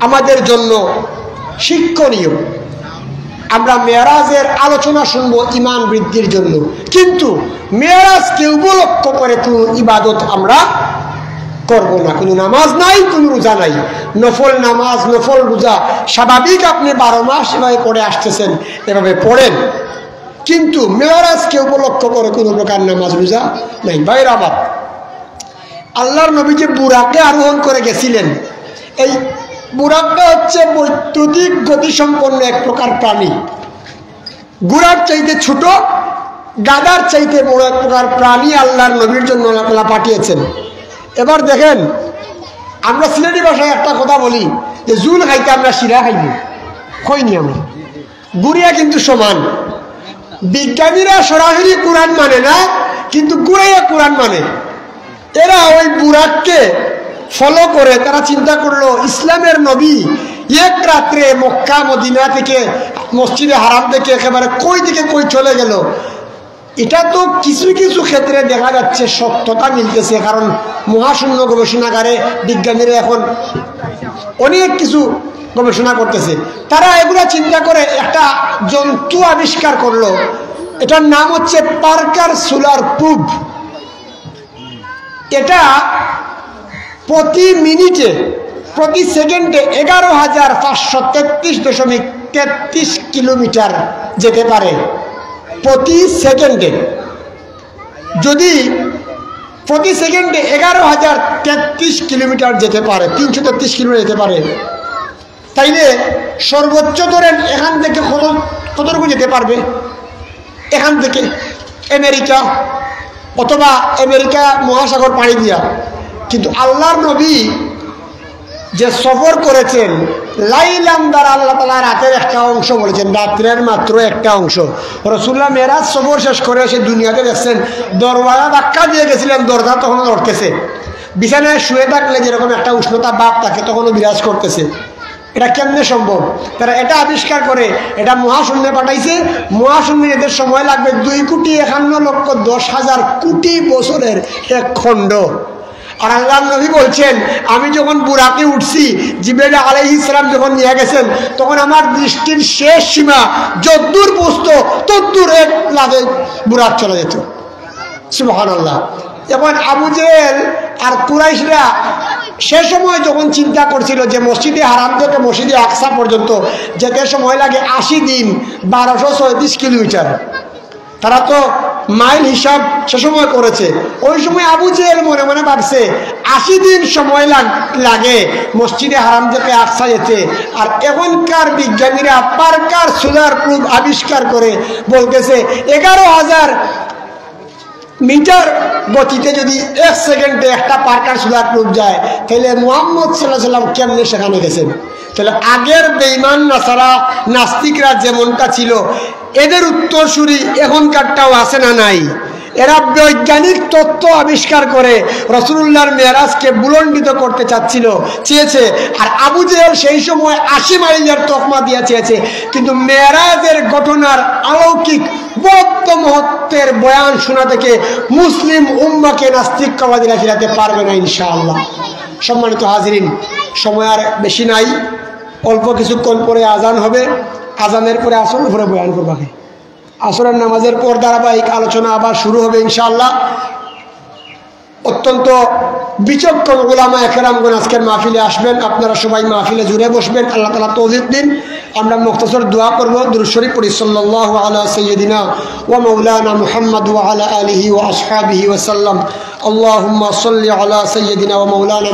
আমাদের জন্য শিক্ষণীয়। আমরা মেরাজের আলোচনা শুনবো ইমান বৃদ্ধির জন্য, কিন্তু মেরাজকে উপলক্ষ করে কোনো ইবাদত আমরা করব না। কোনো নামাজ নাই, কোনো রোজা নাই, নফল নামাজ নফল রোজা স্বাভাবিক আপনি 12 মাস এভাবে পড়ে আসতেছেন, এভাবে পড়েন, কিন্তু মেরাজকে উপলক্ষ করে কোনো প্রকার নামাজ রোজা নাই। ভাইরা আমার, আল্লাহর নবী যে বুরাকে আরোহণ করে গেছিলেন, এই বুরাকটা হচ্ছে বৈদ্যুতিক গতিসম্পন্ন এক প্রকার প্রাণী। ঘোড়ার চাইতে ছোট, গাধার চাইতে বড় এক প্রকার প্রাণী আল্লাহর নবীর জন্য আল্লাহ পাঠিয়েছেন। এবার দেখেন, আমরা সিলেটি ভাষায় একটা কথা বলি যে জুল খাইতে আমরা শিরা খাইব, খইনি আমরা। গুড়িয়া কিন্তু সমান। বিজ্ঞানীরা সরাসরি কোরআন মানে না, কিন্তু গুড়াইয়া কোরআন মানে। এরা ওই বুরাককে ফলো করে তারা চিন্তা করলো ইসলামের নবী এক রাত্রে মক্কা মদিনা থেকে মসজিদে হারাম থেকে একেবারে কই থেকে কই চলে গেল। এটা তো কিছু কিছু ক্ষেত্রে দেখা যাচ্ছে সত্যতা মিলতেছে, কারণ মহাশূন্য গবেষণাগারে বিজ্ঞানীরা এখন অনেক কিছু গবেষণা করতেছে। তারা এগুলা চিন্তা করে একটা জন্তু আবিষ্কার করলো, এটার নাম হচ্ছে পার্কার সোলার প্রুব। এটা প্রতি মিনিটে প্রতি সেকেন্ডে 11,533.33 কিলোমিটার যেতে পারে প্রতি সেকেন্ডে। যদি প্রতি সেকেন্ডে 11,033 কিলোমিটার যেতে পারে, 333 কিলোমিটার যেতে পারে, তাইলে সর্বোচ্চ ধরেন এখান থেকে কতটুকু যেতে পারবে? এখান থেকে আমেরিকা, অথবা আমেরিকা মহাসাগর পাড়ি দিয়া। কিন্তু আল্লাহর নবী যে সফর করেছেন লাইলাম দ্বারা, আল্লাহ তাআলা রাতের একটা অংশ বলেছেন, রাত্রের মাত্র একটা অংশ। রাসূলুল্লাহ মেরাজ সফর শেষ করে এসে দুনিয়াতে দেখছেন, দরওয়াজা ধাক্কা দিয়ে গেছিলেন, দরজা তখনও লড়তেছে। বিছানায় শুয়ে থাকলে যেরকম একটা উষ্ণতা ভাব থাকে তখনও বিরাজ করতেছে। এটা কেমনে সম্ভব? তারা এটা আবিষ্কার করে এটা মহাশূন্যে পাঠাইছে। মহাশূন্যে এদের সময় লাগবে 2,51,10,000 কোটি বছরের এক খণ্ড। আর আল্লাহর নবী বলছেন, আমি যখন বুরাকে উঠছি, জিবরাইল আলাইহিস সালাম যখন নিয়ে গেছেন, তখন আমার দৃষ্টির শেষ সীমা যদ্দূর পৌঁছতো তদ্দূর এক লাফে বুরাক চলে যেত। সুবহানাল্লাহ। এখন আবু জেহেল আর কুরাইশরা সে সময় যখন চিন্তা করছিল যে মসজিদে হারাম থেকে মসজিদে আকসা পর্যন্ত যেতে সময় লাগে 80 দিন 1236 কিলোমিটার, তারা তো মাইল হিসাব সে সময় করেছে। ওই সময় আবু জেহেল মনে মনে ভাবছে 80 দিন সময় লাগে মসজিদে হারাম থেকে আকসা যেতে। আর এখনকার বিজ্ঞানীরা পার্কার সোলার প্রুব আবিষ্কার করে বলতেছে 11,000 মিটার গতিতে যদি 1 সেকেন্ডে একটা পার্কার সোলার প্রুব যায়, তাহলে মুহাম্মদ সাল্লাল্লাহু আলাইহি ওয়াসাল্লাম কেমনে সেখানে গেছেন? তাহলে আগের বেঈমান নাসারা নাস্তিকরা যেমনটা ছিল, এদের উত্তরসূরি এখনকারটাও আছে না নাই? এরা বৈজ্ঞানিক তত্ত্ব আবিষ্কার করে রাসূলুল্লাহর মেরাজকে বুলন্ডিত করতে চেয়েছে। আর আবু জেহেল সেই সময় 80 মাইলের তকমা দিয়ে চেয়েছে। কিন্তু মেরাজের ঘটনার অলৌকিক বৌদ্ধ মহত্বের বয়ান শোনা থেকে মুসলিম উম্মাকে নাস্তিকবাদীরা ফিরাতে পারবে না ইনশাআল্লাহ। সম্মানিত হাজিরিন, সময় আর বেশি নাই, অল্প কিছুক্ষণ পরে আজান হবে। আজানের পরে আসরের পরে বয়ান করবাকে, আসরের নামাজের পর ধারাবাহিক আলোচনা আবার শুরু হবে ইনশাআল্লাহ। অত্যন্ত বিচক্ষণ উলামা একরামগণ আজকের মাহফিলে আসবেন। আপনারা সবাই মাহফিলে জুড়ে বসবেন, আল্লাহ তাআলা তৌফিক দিন। আমরা মুখতাসর দোয়া করব, দুরূদ শরীফ পড়ি। সাল্লাল্লাহু আলা সাইয়্যিদিনা ওয়া মাওলানা মুহাম্মদ ওয়া আলা আলিহি ওয়া আসহাবিহি ওয়া সাল্লাম। আল্লাহুম্মা সাল্লি আলা সাইয়্যিদিনা ওয়া মাওলানা